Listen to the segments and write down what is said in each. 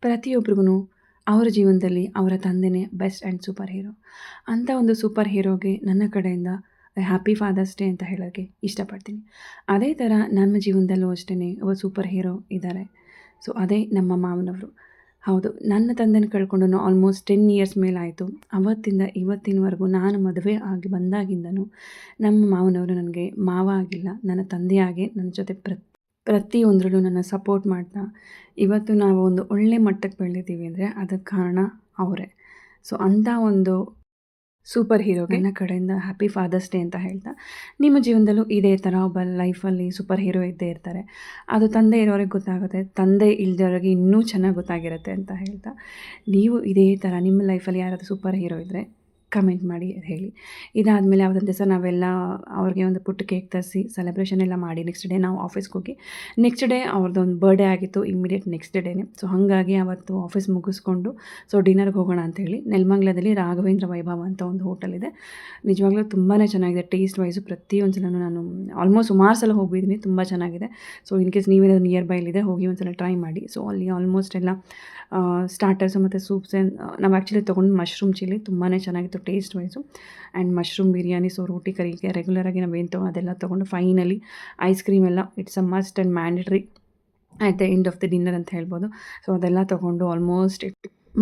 ಪ್ರತಿಯೊಬ್ಬರಿಗೂ ಅವರ ಜೀವನದಲ್ಲಿ ಅವರ ತಂದೆನೇ ಬೆಸ್ಟ್ ಆ್ಯಂಡ್ ಸೂಪರ್ ಹೀರೋ. ಅಂಥ ಒಂದು ಸೂಪರ್ ಹೀರೋಗೆ ನನ್ನ ಕಡೆಯಿಂದ ಹ್ಯಾಪಿ ಫಾದರ್ಸ್ ಡೇ ಅಂತ ಹೇಳೋಕ್ಕೆ ಇಷ್ಟಪಡ್ತೀನಿ. ಅದೇ ಥರ ನಮ್ಮ ಜೀವನದಲ್ಲೂ ಅಷ್ಟೇ ಒಬ್ಬ ಸೂಪರ್ ಹೀರೋ ಇದ್ದಾರೆ. ಸೊ ಅದೇ ನಮ್ಮ ಮಾವನವರು. ಹೌದು, ನನ್ನ ತಂದೆನ ಕಳ್ಕೊಂಡು ಆಲ್ಮೋಸ್ಟ್ 10 ಇಯರ್ಸ್ ಮೇಲಾಯಿತು. ಅವತ್ತಿಂದ ಇವತ್ತಿನವರೆಗೂ ನಾನು ಮದುವೆ ಆಗಿ ಬಂದಾಗಿಂದನೂ ನಮ್ಮ ಮಾವನವರು ನನಗೆ ಮಾವ ಆಗಿಲ್ಲ, ನನ್ನ ತಂದೆಯಾಗೆ ನನ್ನ ಜೊತೆ ಪ್ರತಿಯೊಂದರಲ್ಲೂ ನನ್ನ ಸಪೋರ್ಟ್ ಮಾಡ್ತಾ ಇವತ್ತು ನಾವು ಒಂದು ಒಳ್ಳೆ ಮಟ್ಟಕ್ಕೆ ಬೆಳೆದಿದ್ದೀವಿ ಅಂದರೆ ಅದಕ್ಕೆ ಕಾರಣ ಅವರೇ. ಸೊ ಅಂಥ ಒಂದು ಸೂಪರ್ ಹೀರೋಗೆ ನನ್ನ ಕಡೆಯಿಂದ ಹ್ಯಾಪಿ ಫಾದರ್ಸ್ ಡೇ ಅಂತ ಹೇಳ್ತಾ, ನಿಮ್ಮ ಜೀವನದಲ್ಲೂ ಇದೇ ಥರ ಒಬ್ಬ ಲೈಫಲ್ಲಿ ಸೂಪರ್ ಹೀರೋ ಇದ್ದೇ ಇರ್ತಾರೆ. ಅದು ತಂದೆ ಇರೋರಿಗೆ ಗೊತ್ತಾಗುತ್ತೆ, ತಂದೆ ಇಲ್ಲದವ್ರಿಗೆ ಇನ್ನೂ ಚೆನ್ನಾಗಿ ಗೊತ್ತಾಗಿರುತ್ತೆ ಅಂತ ಹೇಳ್ತಾ, ನೀವು ಇದೇ ಥರ ನಿಮ್ಮ ಲೈಫಲ್ಲಿ ಯಾರಾದರೂ ಸೂಪರ್ ಹೀರೋ ಇದ್ದರೆ ಕಮೆಂಟ್ ಮಾಡಿ ಹೇಳಿ. ಇದಾದಮೇಲೆ ಅವತ್ತೊಂದು ದಿವಸ ನಾವೆಲ್ಲ ಅವ್ರಿಗೆ ಒಂದು ಪುಟ್ಟ ಕೇಕ್ ತರಿಸಿ ಸೆಲೆಬ್ರೇಷನ್ ಎಲ್ಲ ಮಾಡಿ ನೆಕ್ಸ್ಟ್ ಡೇ ನಾವು ಆಫೀಸ್ಗೆ ಹೋಗಿ, ನೆಕ್ಸ್ಟ್ ಡೇ ಅವ್ರದ್ದೊಂದು ಬರ್ಡೇ ಆಗಿತ್ತು ಇಮ್ಮಿಡಿಯೇಟ್ ನೆಕ್ಸ್ಟ್ ಡೇನೇ. ಸೊ ಹಾಗಾಗಿ ಅವತ್ತು ಆಫೀಸ್ ಮುಗಿಸ್ಕೊಂಡು ಡಿನ್ನರ್ಗೆ ಹೋಗೋಣ ಅಂಥೇಳಿ ನೆಲಮಂಗಲದಲ್ಲಿ ರಾಘವೇಂದ್ರ ವೈಭವ ಅಂತ ಒಂದು ಹೋಟೆಲ್ ಇದೆ. ನಿಜವಾಗ್ಲೂ ತುಂಬಾ ಚೆನ್ನಾಗಿದೆ. ಟೇಸ್ಟ್ ವೈಸು ಪ್ರತಿಯೊಂದು ಸಲನೂ ನಾನು ಆಲ್ಮೋಸ್ಟ್ ಸುಮಾರು ಸಲ ಹೋಗಿದ್ದೀನಿ, ತುಂಬ ಚೆನ್ನಾಗಿದೆ. ಸೊ ಇನ್ ಕೇಸ್ ನೀವೇನಾದ್ರು ನಿಯರ್ ಬೈಲಿದೆ ಹೋಗಿ ಒಂದು ಸಲ ಟ್ರೈ ಮಾಡಿ. ಸೊ ಅಲ್ಲಿ ಆಲ್ಮೋಸ್ಟ್ ಎಲ್ಲ ಸ್ಟಾರ್ಟರ್ಸು ಮತ್ತು ಸೂಪ್ಸ್ ನಾವು ಆ್ಯಕ್ಚುಲಿ ತೊಗೊಂಡು ಮಶ್ರೂಮ್ ಚಿಲ್ಲಿ ತುಂಬಾ ಚೆನ್ನಾಗಿತ್ತು taste wise, and mushroom biryani. So ರೋಟಿ ಕರಿಗೆ ರೆಗ್ಯುಲರಾಗಿ ನಾವೇನು ಅದೆಲ್ಲ ತೊಗೊಂಡು ಫೈನಲಿ ಐಸ್ ಕ್ರೀಮ್ ಎಲ್ಲ it's a must and mandatory at the end of the dinner ಅಂತ ಹೇಳ್ಬೋದು. ಸೊ ಅದೆಲ್ಲ ತೊಗೊಂಡು ಆಲ್ಮೋಸ್ಟ್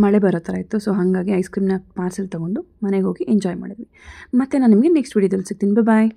ಮಳೆ ಬರೋ ಥರ ಇತ್ತು. ಸೊ ಹಾಗಾಗಿ ಐಸ್ ಕ್ರೀಮ್ನ ಪಾರ್ಸೆಲ್ ತೊಗೊಂಡು ಮನೆಗೆ ಹೋಗಿ ಎಂಜಾಯ್ ಮಾಡಿದ್ವಿ. ಮತ್ತು ನಾನು ನಿಮಗೆ ನೆಕ್ಸ್ಟ್ ವೀಡಿಯೋದಲ್ಲಿ ಸಿಗ್ತೀನಿ. ಬಾಯ್.